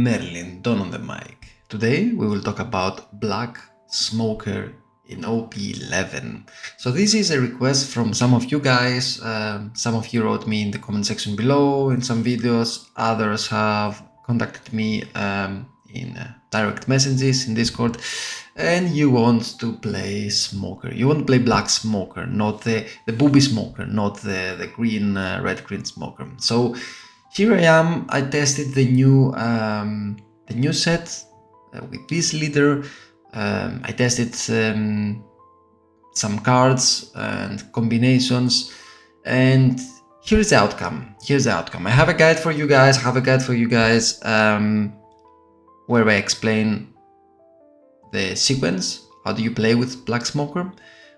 Merlin, Don on the mic. Today we will talk about Black Smoker in OP11. So this is a request from some of you guys. Some of you wrote me in the comment section below in some videos. Others have contacted me in direct messages in Discord. And you want to play Smoker. You want to play Black Smoker, not the booby Smoker, not the green, red-green Smoker. So here I am. I tested the new set with this leader. I tested some cards and combinations, and here's the outcome. I have a guide for you guys. Where I explain the sequence. How do you play with Black Smoker?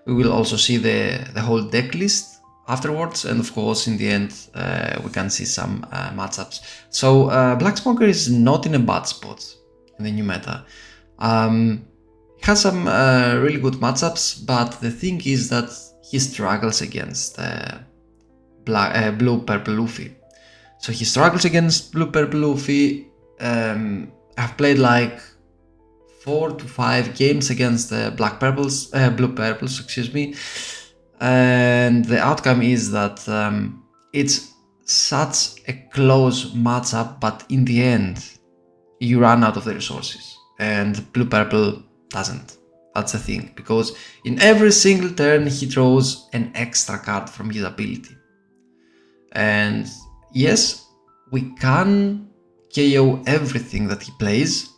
We will also see the whole deck list afterwards, and of course in the end we can see some matchups. So Black Smoker is not in a bad spot in the new meta. He has some really good matchups, but the thing is that he struggles against blue-purple Luffy. So he struggles against blue-purple Luffy. I've played like 4 to 5 games against the blue-purples, excuse me. And the outcome is that it's such a close matchup, but in the end you run out of the resources, and blue-purple doesn't. That's the thing, because in every single turn he throws an extra card from his ability. And yes, we can KO everything that he plays,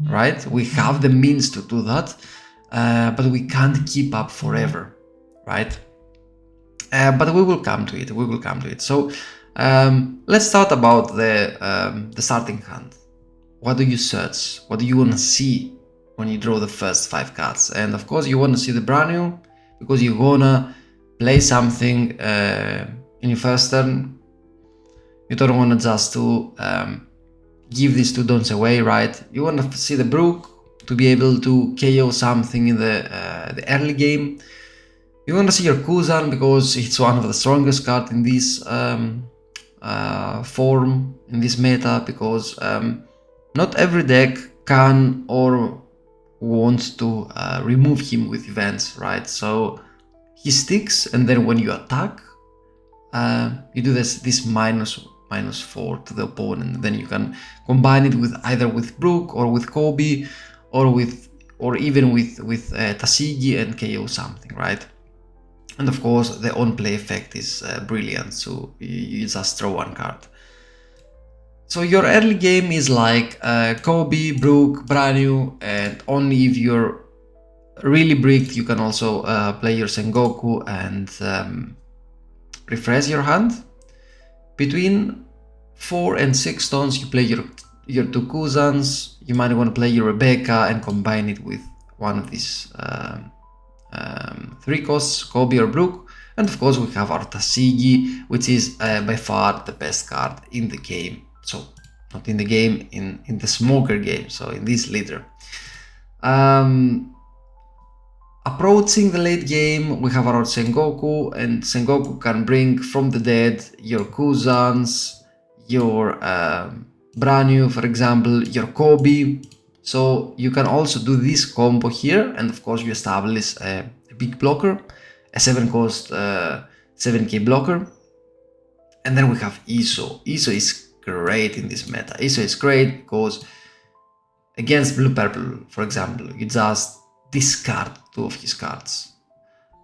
right? We have the means to do that, but we can't keep up forever, right? But we will come to it. So let's start about the starting hand. What do you search? What do you want to see when you draw the first 5 cards? And of course you want to see the brand new, because you wanna play something in your first turn. You don't want to just to give these 2 dons away, right? You want to see the Brook to be able to KO something in the early game. You want to see your Kuzan because it's one of the strongest cards in this form, in this meta, because not every deck can or wants to remove him with events, right? So he sticks, and then when you attack, you do this -4 to the opponent. Then you can combine it with either with Brook or with Koby or even with tcg and KO something, right? And of course the on-play effect is brilliant, so you just throw 1 card. So your early game is like Koby, Brook, brand new, and only if you're really bricked you can also play your Sengoku and refresh your hand. Between 4 and 6 stones you play your 2 Kuzans. You might want to play your Rebecca and combine it with one of these 3 costs, Koby or Brook. And of course we have our tcg, which is by far the best card in the game. So not in the game, in the Smoker game, so in this leader. Approaching the late game, we have our Sengoku, and Sengoku can bring from the dead your Kuzans, your Branyu, for example, your Koby. So you can also do this combo here, and of course you establish a big blocker, a 7 cost 7k blocker. And then we have Iso. Iso is great in this meta. Iso is great because against blue-purple, for example, you just discard 2 of his cards,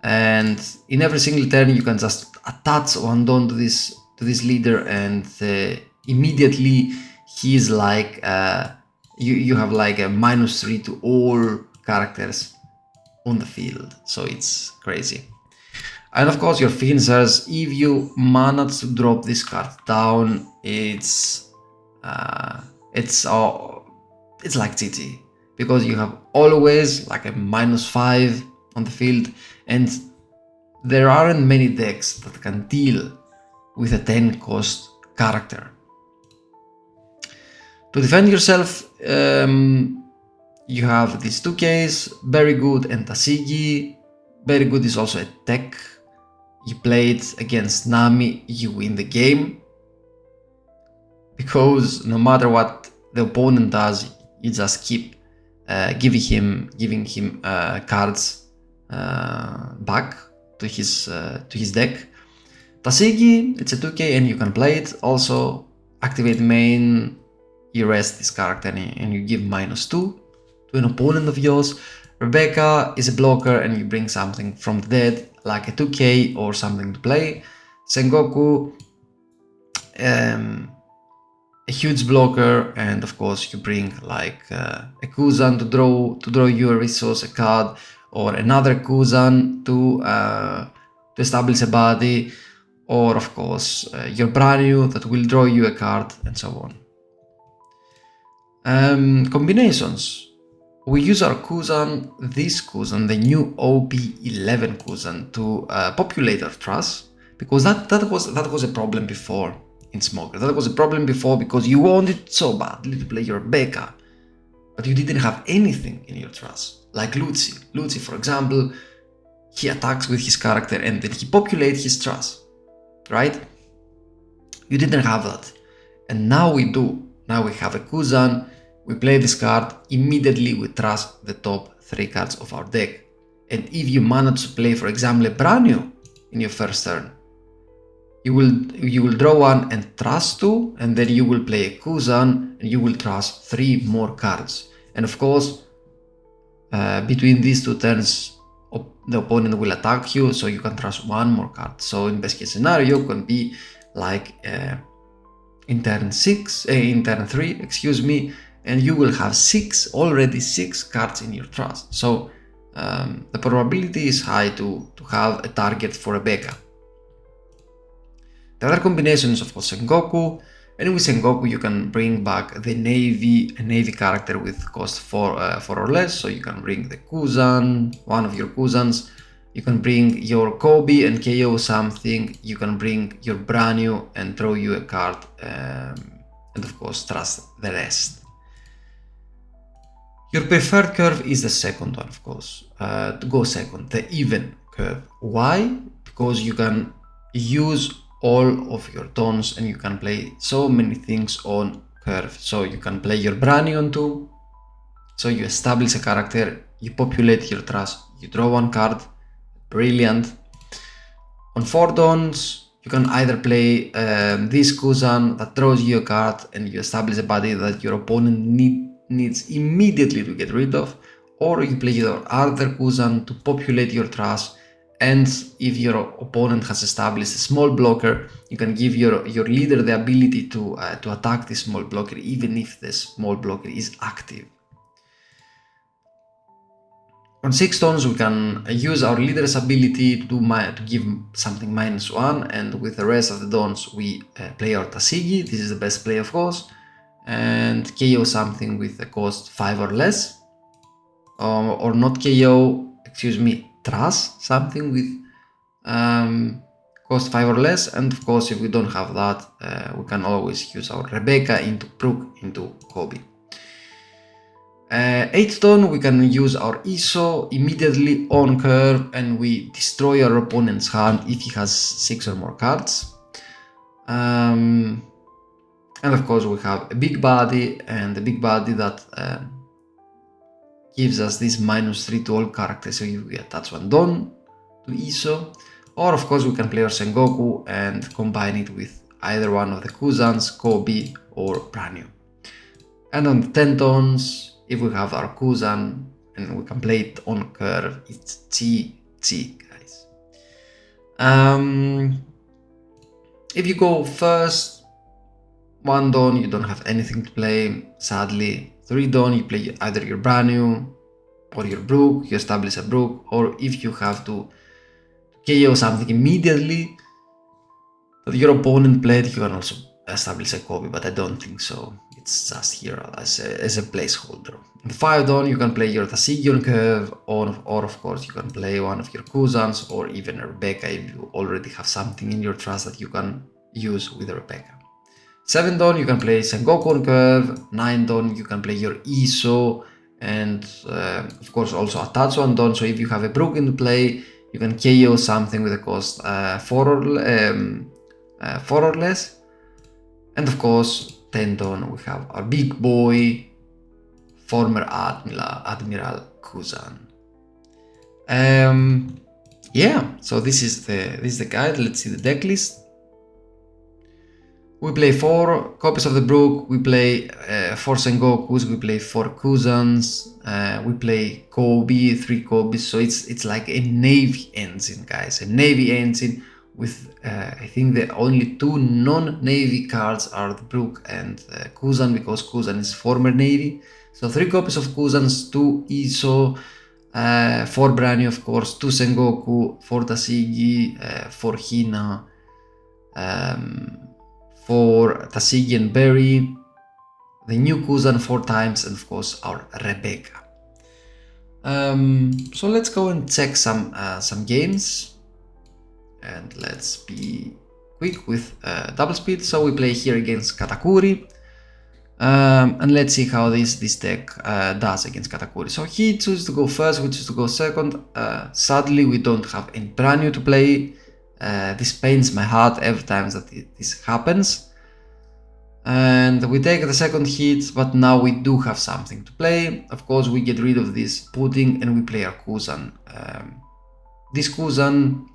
and in every single turn you can just attach 1 don to this leader, and immediately he's like you have like a -3 to all characters on the field, so it's crazy. And of course your finishers, if you manage to drop this card down, it's like GG, because you have always like a -5 on the field, and there aren't many decks that can deal with a 10 cost character. To defend yourself, you have these 2Ks, very good, and tcg. Very good is also a tech. You play it against Nami, you win the game. because no matter what the opponent does, you just keep giving him cards back to his deck. tcg, it's a 2k and you can play it. Also, activate main, you rest this character and you give -2 to an opponent of yours. Rebecca is a blocker and you bring something from the dead, like a 2k or something to play. Sengoku, a huge blocker, and of course you bring like a Kuzan to draw you a resource, a card, or another Kuzan to establish a body, or of course your Branyu that will draw you a card, and so on. Combinations. We use our Kuzan, this Kuzan, the new OP11 Kuzan, to populate our trust, because that was a problem before in Smoker. That was a problem before because you wanted so badly to play your Rebecca, but you didn't have anything in your trust. Like Lucy. Lucy, for example, he attacks with his character and then he populates his trust, right? You didn't have that. And now we do. Now we have a Kuzan, we play this card, immediately we trust the top 3 cards of our deck. And if you manage to play, for example, a Branyu in your first turn, you will draw 1 and trust 2, and then you will play a Kuzan and you will trust 3 more cards. And of course, between these 2 turns, the opponent will attack you, so you can trust 1 more card. So in best case scenario, it can be like in turn 3, excuse me, and you will have already 6 cards in your trust. So the probability is high to have a target for Rebecca. The other combination is of course Sengoku, and with Sengoku you can bring back the Navy character with cost 4 or less, so you can bring the Kuzan, one of your Kuzans, you can bring your Koby and KO something, you can bring your Branyu and draw you a card, and of course trust the rest. Your preferred curve is the second one, of course, to go second, the even curve. Why? Because you can use all of your tones and you can play so many things on curve. So you can play your Branyu on 2, so you establish a character, you populate your trust, you draw 1 card, brilliant. On 4 tones, you can either play this Kuzan that draws you a card and you establish a body that your opponent needs immediately to get rid of, or you play your other Kuzan to populate your trust, and if your opponent has established a small blocker, you can give your leader the ability to attack this small blocker even if the small blocker is active. On 6 tones we can use our leader's ability to give something -1, and with the rest of the tones we play our tcg, this is the best play of course, and KO something with a cost 5 or less, or not KO, excuse me, trust something with cost 5 or less, and of course if we don't have that, we can always use our Rebecca into Brook into Koby. 8th tone we can use our ISO immediately on curve and we destroy our opponent's hand if he has 6 or more cards. And of course we have a big body, and the big body that gives us this -3 to all characters, so if we attach 1 don to ISO, or of course we can play our Sengoku and combine it with either one of the Kuzans, Koby or Branyu. And on the 10 tones, if we have our Kuzan and we can play it on curve, it's GG, guys. If you go first, 1 don, you don't have anything to play, sadly. 3 don, you play either your Branyu or your Brook, you establish a Brook, or if you have to KO something immediately that your opponent played, you can also establish a Koby, but I don't think so. It's just here as a placeholder. In the 5 don, you can play your tcg on curve, or of course you can play one of your Kuzans or even a Rebecca if you already have something in your trust that you can use with a Rebecca. 7 don, you can play Sengoku on curve. 9 don, you can play your ISO, and of course also attach 1 don, so if you have a Brook in play, you can KO something with a cost 4 or less. And of course Tendon, we have our big boy, former Admiral Kuzan. Yeah, so this is the guide. Let's see the deck list. We play 4 copies of the Brook, we play 4 Sengokus, we play 4 Kuzans, we play Koby, 3 Kobys, so it's like a navy engine, guys, a navy engine with I think the only 2 non-navy cards are the Brook and Kuzan, because Kuzan is former navy. So 3 copies of Kuzans, 2 Iso, 4 Brani of course, 2 Sengoku, 4 tcg, 4 Hina, for tcg and Berry, the new Kuzan 4 times, and of course our Rebecca. So let's go and check some games, and let's be quick with double speed. So we play here against Katakuri, and let's see how this deck does against Katakuri. So he chooses to go first, we choose to go second. Sadly we don't have any brand new to play. This pains my heart every time that this happens, and we take the second hit, but now we do have something to play. Of course we get rid of this pudding and we play our Kuzan. This Kuzan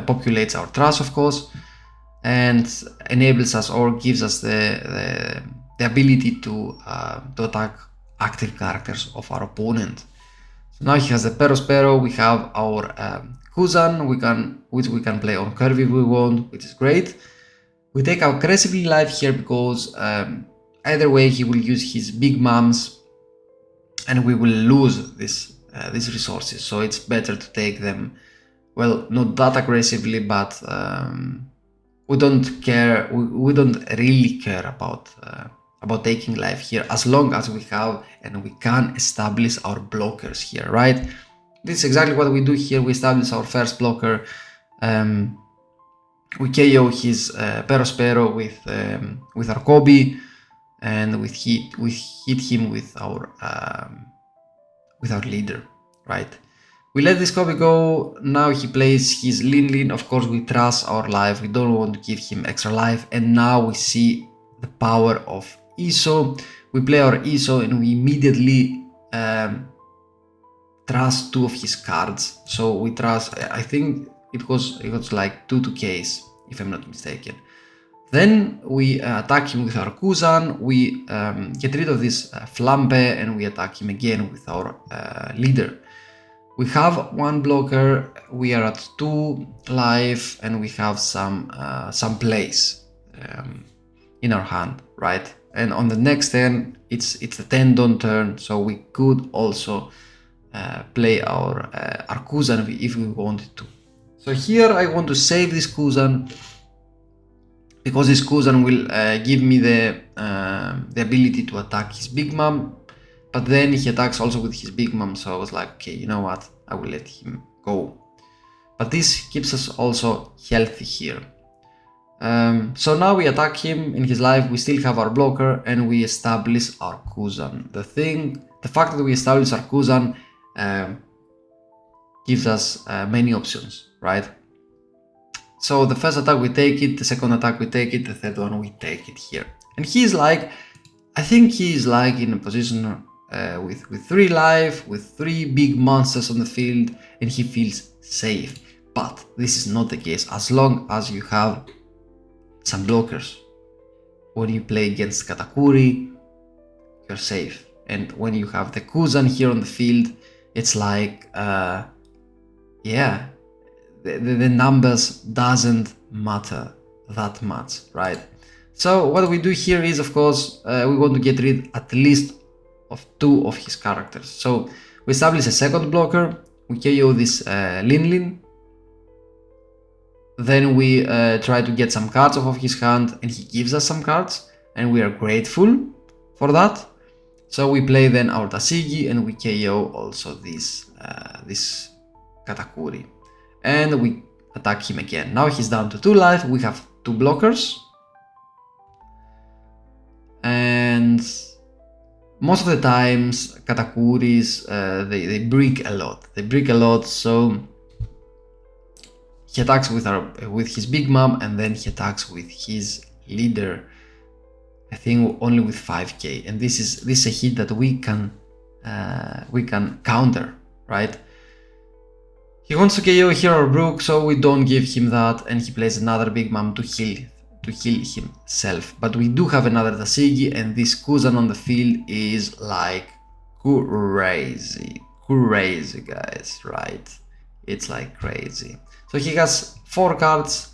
populates our trash, of course, and enables us or gives us the ability to attack active characters of our opponent. Now he has the Perospero, we have our Kuzan, which we can play on curve if we want, which is great. We take aggressively live here because either way he will use his big mums and we will lose these resources, so it's better to take them, well, not that aggressively, but we don't care, we don't really care about taking life here, as long as we have and we can establish our blockers here, right? This is exactly what we do here. We establish our first blocker, we KO his Perospero with our Koby, and we hit him with our leader, right? We let this Koby go. Now he plays his Lin. Of course we trust our life, we don't want to give him extra life, and now we see the power of Iso. We play our Iso and we immediately trust 2 of his cards. So we trust, I think it was like 2 to case, if I'm not mistaken. Then we attack him with our Kuzan, we get rid of this Flambe, and we attack him again with our leader. We have 1 blocker, we are at 2 life, and we have some plays in our hand, right? And on the next turn, it's the Tendon turn, so we could also play our Kuzan if we wanted to. So here I want to save this Kuzan, because this Kuzan will give me the ability to attack his Big Mom, but then he attacks also with his Big Mom, so I was like, okay, you know what, I will let him go. But this keeps us also healthy here. So now we attack him in his life, we still have our blocker, and we establish our Kuzan. The fact that we establish our Kuzan gives us many options, right? So the first attack we take it, the second attack we take it, the third one we take it here. And he's like, I think he's like in a position with 3 life, with 3 big monsters on the field, and he feels safe. But this is not the case as long as you have some blockers. When you play against Katakuri, you're safe. And when you have the Kuzan here on the field, it's like, yeah, the numbers doesn't matter that much, right? So what we do here is, of course, we want to get rid at least of 2 of his characters. So we establish a second blocker, we KO this Lin. Then we try to get some cards off of his hand, and he gives us some cards, and we are grateful for that. So we play then our tcg, and we KO also this Katakuri, and we attack him again. Now he's down to 2 life, we have 2 blockers, and most of the times Katakuris they brick a lot. So he attacks with his Big Mom, and then he attacks with his leader. I think only with 5k, and this is a hit that we can counter, right? He wants to KO Hero Brook, so we don't give him that, and he plays another Big Mom to heal himself. But we do have another tcg, and this Kuzan on the field is like crazy, guys, right? It's like crazy. So he has 4 cards.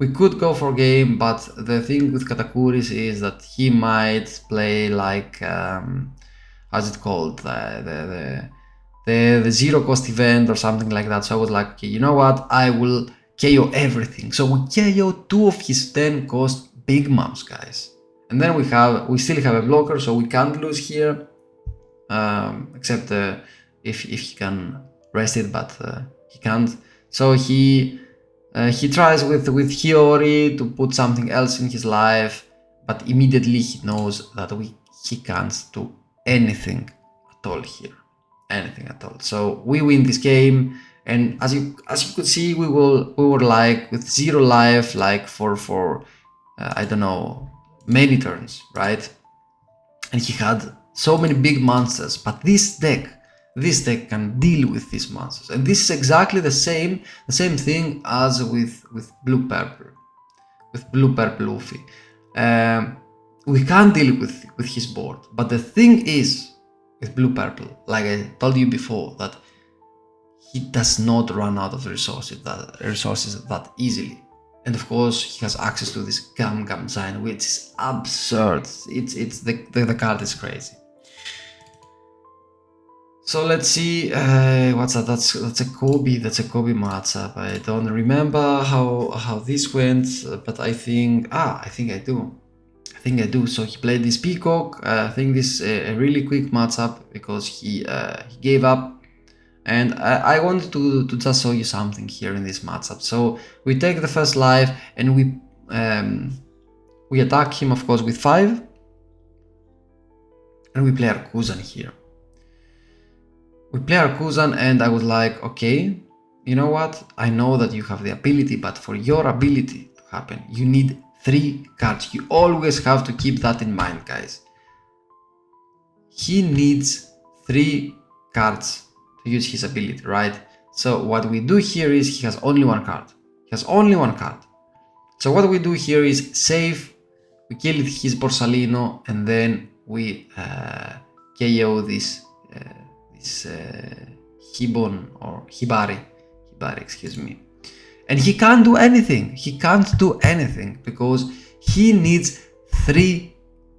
We could go for game, but the thing with Katakuri is that he might play like how's it called, the 0 cost event or something like that. So I was like, okay, you know what, I will KO everything. So we KO 2 of his 10 cost Big Moms, guys, and then we still have a blocker, so we can't lose here, except if he can rest it, but he can't. So he tries with Hiyori to put something else in his life, but immediately he knows that he can't do anything at all here, anything at all. So we win this game, and as you could see, we were like with 0 life, like for I don't know, many turns, right? And he had so many big monsters, but this deck can deal with these monsters, and this is exactly the same thing as with blue purple Luffy. We can't deal with his board, but the thing is with blue purple, like I told you before, that he does not run out of resources that easily. And of course he has access to this Gum sign, which is absurd. It's the card is crazy. So let's see, what's that? That's a Koby matchup. I don't remember how this went, but I think I do. So he played this Peacock. I think this is a really quick matchup because he gave up. And I wanted to just show you something here in this matchup. So we take the first life, and we attack him, of course, with 5, and we play our Kuzan here. We play our Kuzan, and I was like, okay, you know what? I know that you have the ability, but for your ability to happen, you need 3 cards. You always have to keep that in mind, guys. He needs 3 cards to use his ability, right? So what we do here is he has only 1 card. So what we do here is save, we kill his Borsalino, and then we KO this Hibon or Hibari, excuse me. And he can't do anything. Because he needs 3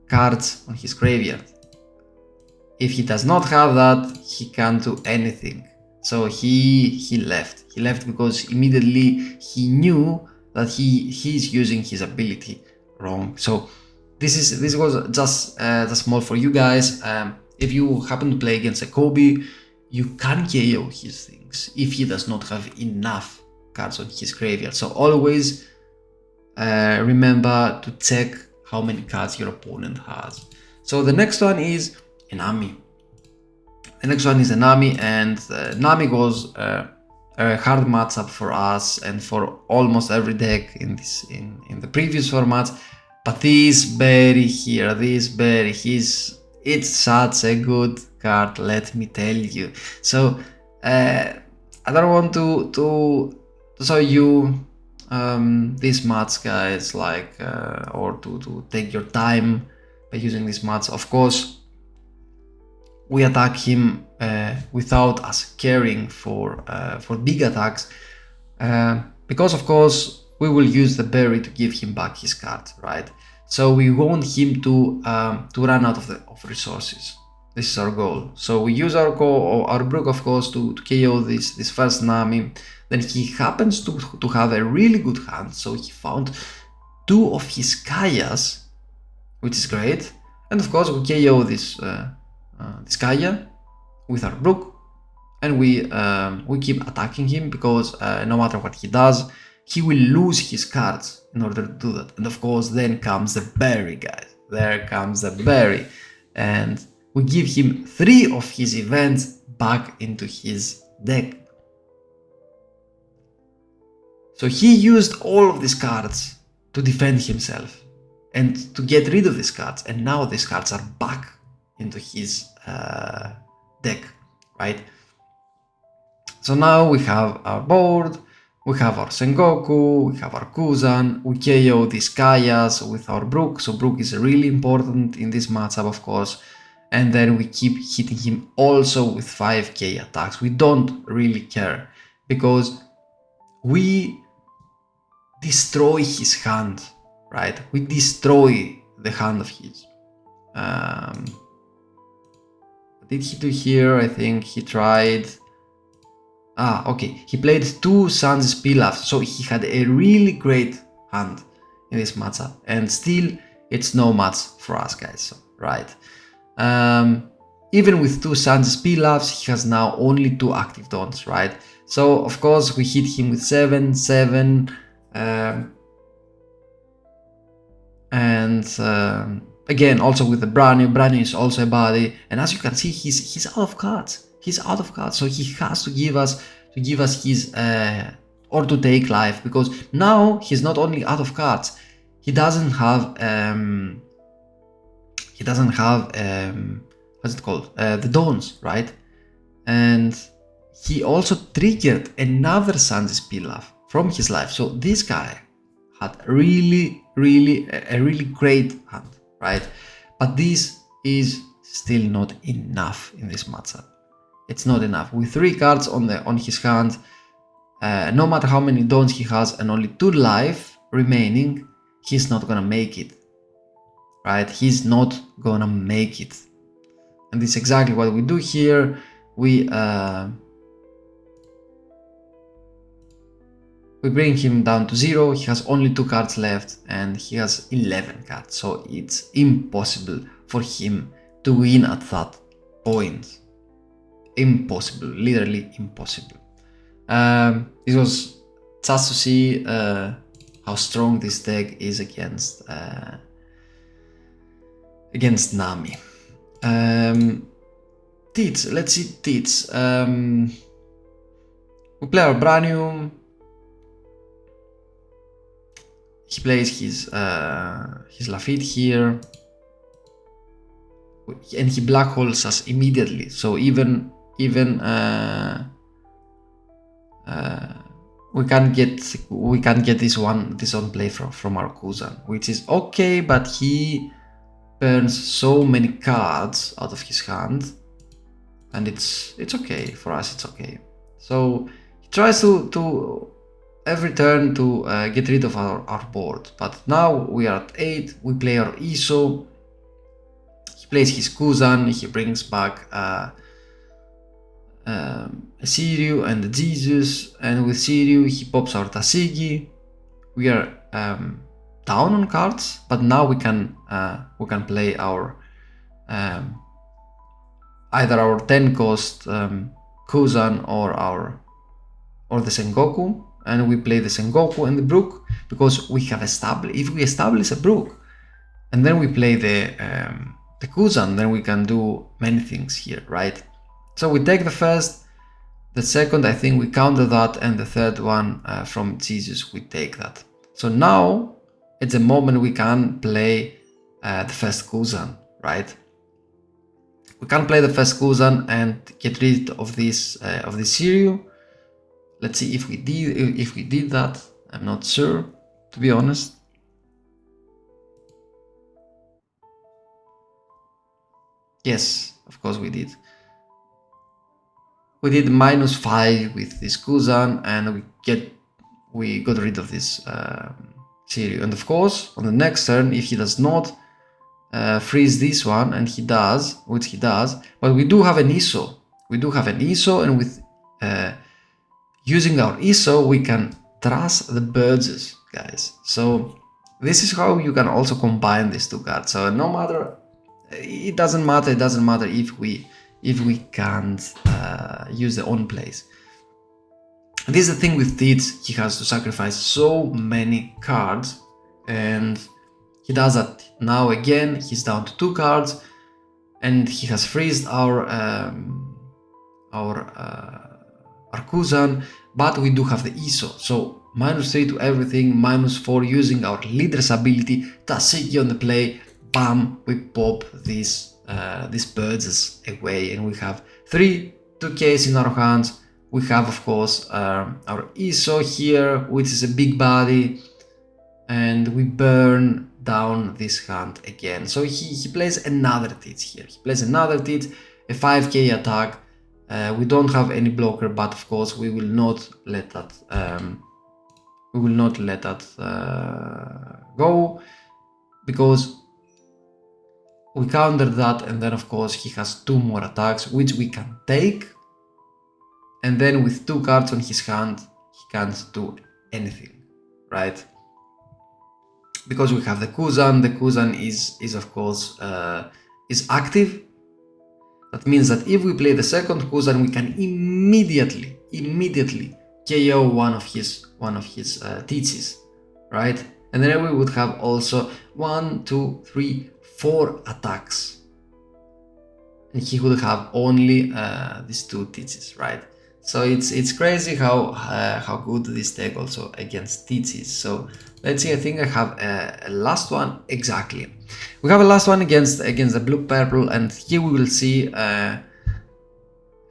cards on his graveyard. If he does not have that, he can't do anything. So he left. He left because immediately he knew that he's using his ability wrong. So this was just small for you guys. If you happen to play against a Koby, you can KO his things if he does not have enough cards on his graveyard. So always remember to check how many cards your opponent has. So the next one is Nami. And Nami was a hard matchup for us and for almost every deck in the previous format. But this berry here, it's such a good card, let me tell you. So I don't want to show you this match, guys, like or to take your time by using this match. Of course, we attack him without us caring for big attacks, because of course we will use the berry to give him back his card, right? So we want him to run out of resources. This is our goal. So we use our Brook, of course, to KO this first Nami. Then he happens to have a really good hand, so he found 2 of his Kayas, which is great. And of course we KO this Kaya with our Brook, and we keep attacking him because no matter what he does, he will lose his cards in order to do that. And of course then comes the berry, guys. There comes the berry, and we give him 3 of his events back into his deck. So he used all of these cards to defend himself and to get rid of these cards, and now these cards are back into his deck, right? So now we have our board, we have our Sengoku, we have our Kuzan, we KO these Kayas with our Brook, so Brook is really important in this matchup, of course, and then we keep hitting him also with 5k attacks. We don't really care, because we destroy his hand, right? We destroy the hand of his. What did he do here? I think he tried... okay, he played 2 Suns Pilaf, so he had a really great hand in this matchup, and still it's no match for us, guys, so, right? Even with 2 Suns Pilafs, he has now only 2 active dons, right? So of course we hit him with 7, 7, and again also with the Brand-new is also a body, and as you can see he's out of cards. He's out of cards, so he has to give us his or to take life, because now he's not only out of cards, he doesn't have what's it called, the dons, right? And he also triggered another Sanji's Pilaf from his life, so this guy had a really great hand, right? But this is still not enough in this matchup. It's not enough. With 3 cards on his hand, no matter how many dons he has and only 2 life remaining, he's not gonna make it, right? He's not gonna make it. And this is exactly what we do here. We bring him down to 0. He has only 2 cards left and he has 11 cards, so it's impossible for him to win at that point. Impossible, literally impossible. It was just to see how strong this deck is against Nami. Tits, let's see Tits. We play our Brand-new. He plays his Lafitte here, and he black holes us immediately. So even we can't get this on play from our Kuzan, which is okay, but he burns so many cards out of his hand, and it's okay for us. It's okay. So he tries to every turn to get rid of our board, but now we are at 8. We play our Iso. He plays his Kuzan. He brings back Siryu and the Jesus, and with Siryu he pops our Tashigi. We are down on cards, but now we can play our either our 10 cost Kuzan or the Sengoku, and we play the Sengoku and the Brook, because we have established, if we establish a Brook and then we play the Kuzan, then we can do many things here, right? So we take the first, the second, I think we counter that, and the third one from Jesus, we take that. So now it's a moment we can play the first Kuzan, right? We can play the first Kuzan and get rid of this Siryu. Let's see if we did that. I'm not sure, to be honest. Yes, of course we did. We did -5 with this Kuzan, and we got rid of this Siryu. And of course, on the next turn, if he does not freeze this one, and he does, which he does, but we do have an Iso. We do have an Iso, and with using our Iso, we can trust the birds, guys. So this is how you can also combine these 2 cards. So no matter, it doesn't matter if we can't use the on plays. This is the thing with Tits, he has to sacrifice so many cards, and he does that now again. He's down to 2 cards, and he has freezed our Kuzan, but we do have the Iso. So -3 to everything, -4 using our leader's ability, tcg on the play, bam, we pop these birds away, and we have 2Ks in our hands. We have, of course, our ISO here, which is a big body, and we burn down this hand again. So he plays another teach here. He plays another teach, a 5k attack. We don't have any blocker, but of course we will not let that go, because we counter that, and then of course he has 2 more attacks which we can take, and then with 2 cards on his hand he can't do anything, right? Because we have the Kuzan. The Kuzan is of course is active. That means that if we play the second Kuzan, we can immediately KO one of his teaches, right? And then we would have also 1, 2, 3, 4 attacks, and he would have only these 2 teaches, right? So it's crazy how good this deck also against teaches. So let's see. I think I have a last one. Exactly, we have a last one against the blue purple, and here we will see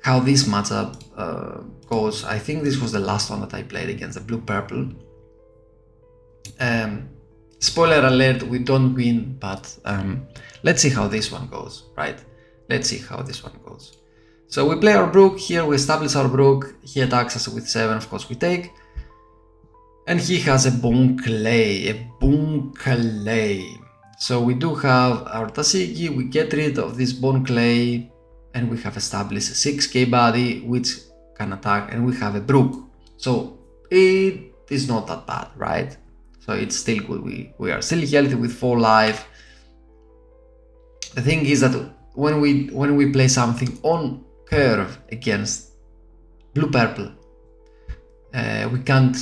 how this matchup goes. I think this was the last one that I played against the blue purple. Spoiler alert, we don't win, but let's see how this one goes, right? Let's see how this one goes. So we play our Brook here, we establish our Brook, he attacks us with 7, of course we take. And he has a Bone Clay. So we do have our tcg, we get rid of this Bone Clay, and we have established a 6k body which can attack, and we have a Brook. So it is not that bad, right? So it's still good, we are still healthy with 4 life. The thing is that when we play something on curve against blue purple, we can't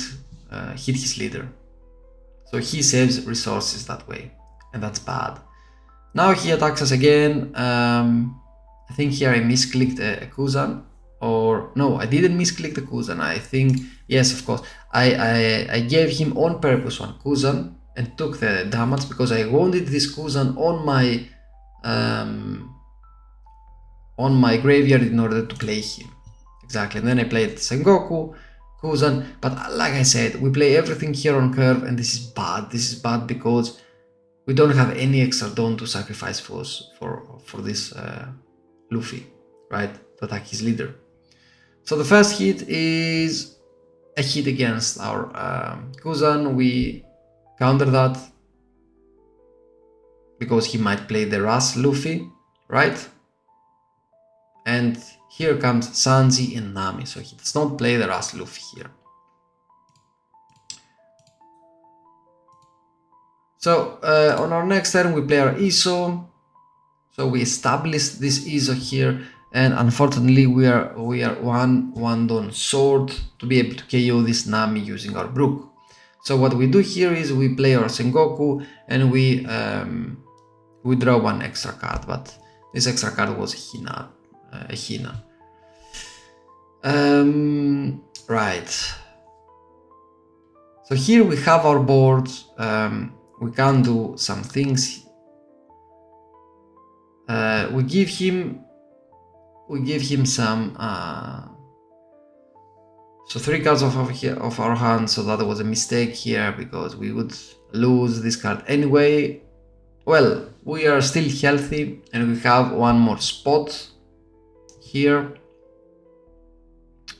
hit his leader, so he saves resources that way, and that's bad. Now he attacks us again. I think here I misclicked a Kuzan, or no, I didn't misclick the Kuzan. I think, yes, of course, I gave him on purpose one Kuzan and took the damage because I wanted this Kuzan on my graveyard in order to play him. Exactly, and then I played Sengoku, Kuzan, but like I said, we play everything here on curve, and this is bad. This is bad because we don't have any extra Dawn to sacrifice for this Luffy, right, to attack his leader. So the first hit is a hit against our Kuzan. We counter that because he might play the Ras Luffy, right? And here comes Sanji and Nami, so he does not play the Ras Luffy here. So on our next turn we play our ISO. So we establish this ISO here, and unfortunately we are one Dawn short to be able to KO this Nami using our Brook. So what we do here is we play our Sengoku, and we draw 1 extra card, but this extra card was a Hina. Right. So here we have our board. We can do some things. We give him some. So 3 cards of our hand. So that was a mistake here because we would lose this card anyway. Well, we are still healthy, and we have 1 more spot here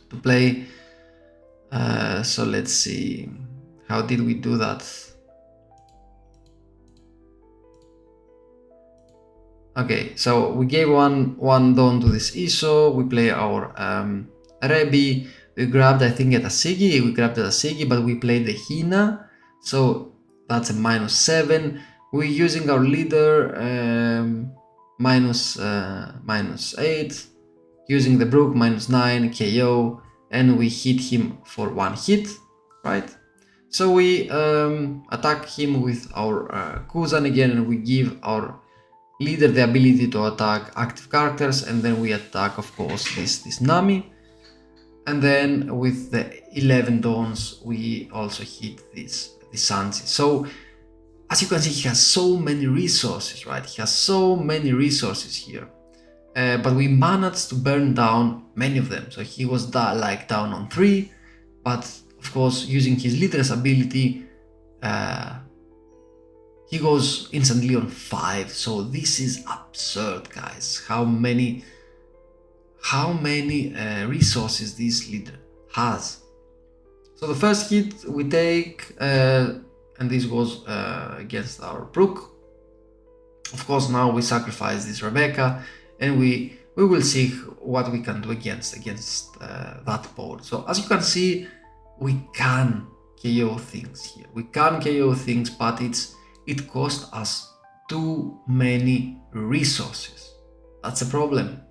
to play. So let's see, how did we do that? Okay, so we gave one Dawn to this ISO. We play our Rebi. We grabbed, I think, a tcg, but we played the Hina, so that's a -7. We're using our leader, -8, using the Brook, -9, KO, and we hit him for 1 hit, right? So we attack him with our Kuzan again, and we give our leader the ability to attack active characters, and then we attack, of course, this Nami. And then with the 11 dawns, we also hit this Sanji. So as you can see, he has so many resources, right? He has so many resources here. But we managed to burn down many of them. So he was down on 3, but of course, using his leader's ability, he goes instantly on 5. So this is absurd, guys. How many resources this leader has. So the first hit we take, and this goes against our Brook. Of course, now we sacrifice this Rebecca, and we will see what we can do against that board. So as you can see, we can KO things here. We can KO things, but it cost us too many resources. That's a problem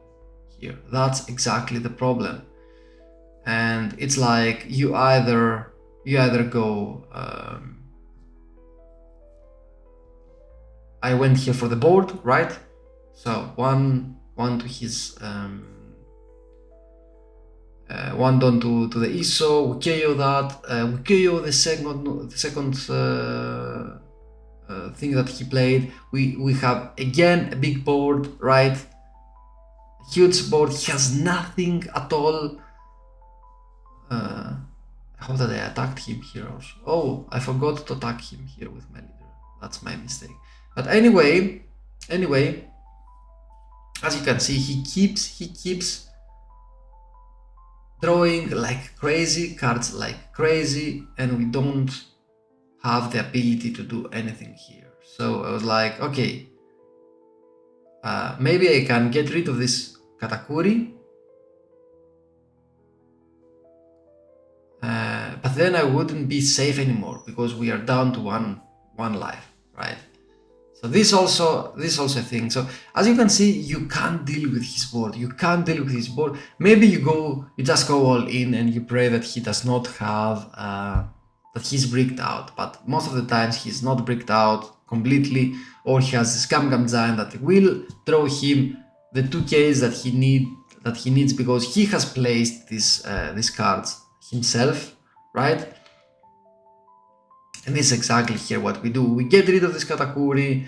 here. That's exactly the problem. And it's like you either go. I went here for the board, right? So one to his one down to the ISO. We KO that. We KO the second thing that he played. We have again a big board, right? Huge board. He has nothing at all. I hope that I attacked him here also. Oh, I forgot to attack him here with my leader. That's my mistake. But anyway, as you can see, he keeps drawing like crazy, cards like crazy, and we don't have the ability to do anything here. So I was like, okay, maybe I can get rid of this Katakuri, but then I wouldn't be safe anymore because we are down to one life, right? So this also a thing. So as you can see, you can't deal with his board. Maybe you just go all in and you pray that he does not have that he's bricked out. But most of the times he's not bricked out completely, or he has this Gam Giant that will throw him the 2Ks that he needs because he has placed these cards himself, right? And this is exactly here what we do. We get rid of this Katakuri.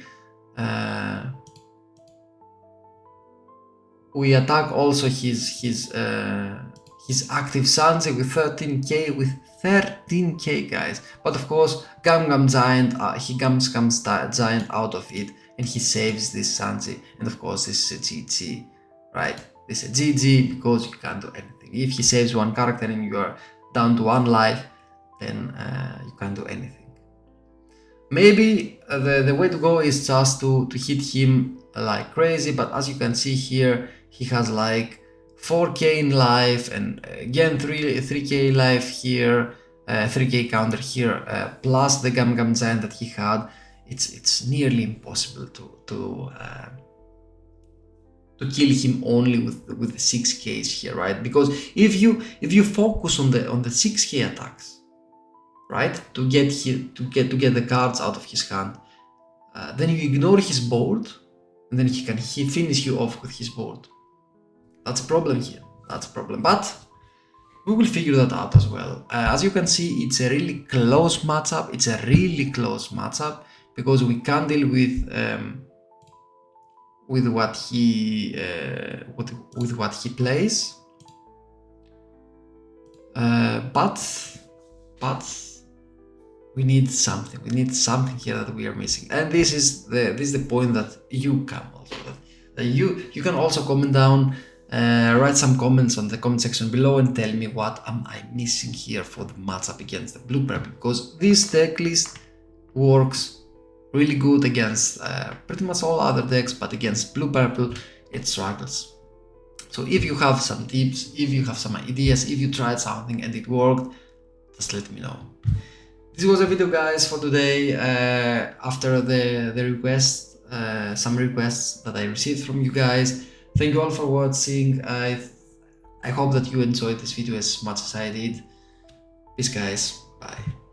We attack also his active Sanji with 13k guys. But of course, Gam Giant, he Gam Giant out of it, and he saves this Sanji. And of course, this is a GG, right? This is a GG because you can't do anything. If he saves one character and you are down to 1 life, then you can't do anything. Maybe the way to go is just to hit him like crazy, but as you can see here, he has like 4k in life, and again 3k life here, 3k counter here, plus the Gam Giant that he had. It's nearly impossible to kill him only with the 6ks here, right? Because if you focus on the 6k attacks, right, to get the cards out of his hand, then you ignore his board, and then he finish you off with his board. That's a problem here. That's a problem, but we will figure that out as well. As you can see, it's a really close matchup. Because we can deal with what he plays, but we need something. Here that we are missing, and this is the point that you come also. That you can also comment down, write some comments on the comment section below, and tell me what am I missing here for the matchup against the blue purple, because this deck list works really good against pretty much all other decks, but against blue purple it struggles. So if you have some tips, if you have some ideas, if you tried something and it worked, just let me know. This was a video, guys, for today, after the request, some requests that I received from you guys. Thank you all for watching. I hope that you enjoyed this video as much as I did. Peace, guys. Bye.